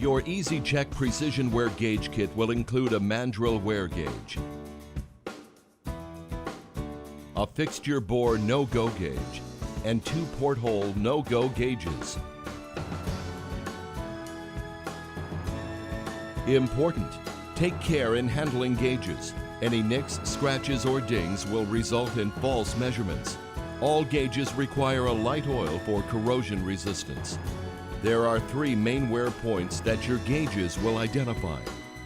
Your EZ Check Precision Wear Gauge Kit will include a Mandrel wear gauge, a fixture bore no-go gauge, and 2 porthole no-go gauges. Important: take care in handling gauges. Any nicks, scratches, or dings will result in false measurements. All gauges require a light oil for corrosion resistance. There are 3 main wear points that your gauges will identify: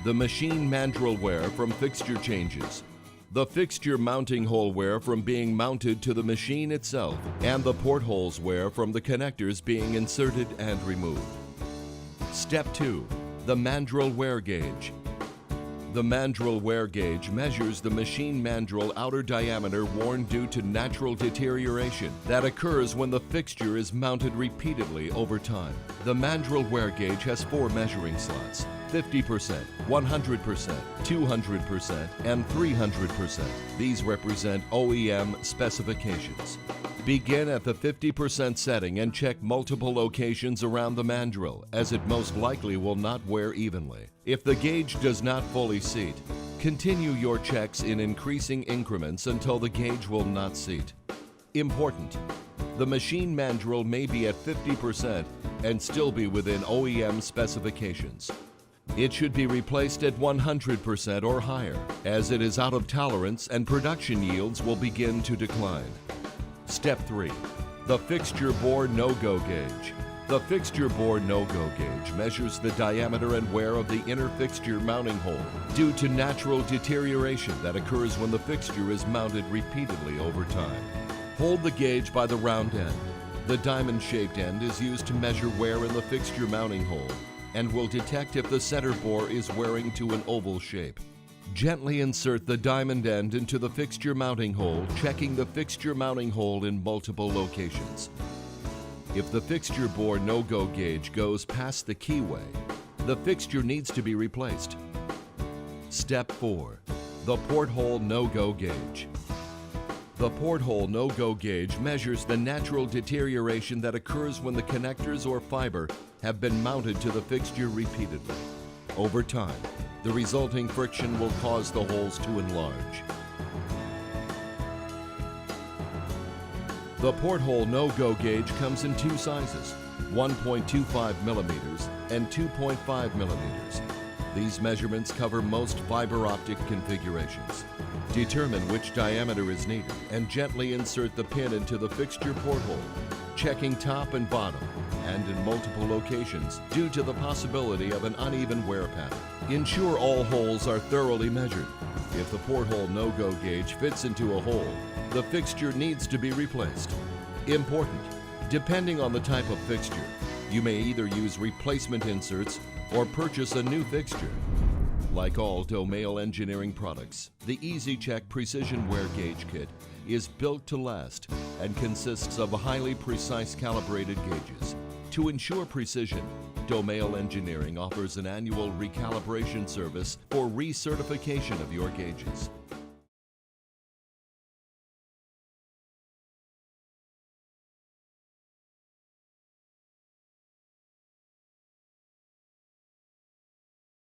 the machine mandrel wear from fixture changes, the fixture mounting hole wear from being mounted to the machine itself, and the portholes wear from the connectors being inserted and removed. Step 2. The mandrel wear gauge. The mandrel wear gauge measures the machine mandrel outer diameter worn due to natural deterioration that occurs when the fixture is mounted repeatedly over time. The mandrel wear gauge has 4 measuring slots: 50%, 100%, 200%, and 300%. These represent OEM specifications. Begin at the 50% setting and check multiple locations around the mandrel, as it most likely will not wear evenly. If the gauge does not fully seat, continue your checks in increasing increments until the gauge will not seat. Important: the machine mandrel may be at 50% and still be within OEM specifications. It should be replaced at 100% or higher, as it is out of tolerance and production yields will begin to decline. Step 3. The fixture bore no-go gauge. The fixture bore no-go gauge measures the diameter and wear of the inner fixture mounting hole due to natural deterioration that occurs when the fixture is mounted repeatedly over time. Hold the gauge by the round end. The diamond-shaped end is used to measure wear in the fixture mounting hole and will detect if the center bore is wearing to an oval shape. Gently insert the diamond end into the fixture mounting hole, checking the fixture mounting hole in multiple locations. If the fixture bore no-go gauge goes past the keyway, the fixture needs to be replaced. Step 4. The porthole no-go gauge. The porthole no-go gauge measures the natural deterioration that occurs when the connectors or fiber have been mounted to the fixture repeatedly. Over time, the resulting friction will cause the holes to enlarge. The porthole no-go gauge comes in 2 sizes, 1.25 millimeters and 2.5 millimeters. These measurements cover most fiber optic configurations. Determine which diameter is needed and gently insert the pin into the fixture porthole, checking top and bottom and in multiple locations due to the possibility of an uneven wear pattern. Ensure all holes are thoroughly measured. If the porthole no-go gauge fits into a hole, the fixture needs to be replaced. Important: depending on the type of fixture, you may either use replacement inserts or purchase a new fixture. Like all Domaille Engineering products, the EZ Check Precision Wear Gauge Kit is built to last and consists of highly precise calibrated gauges. To ensure precision, Domaille Engineering offers an annual recalibration service for recertification of your gauges.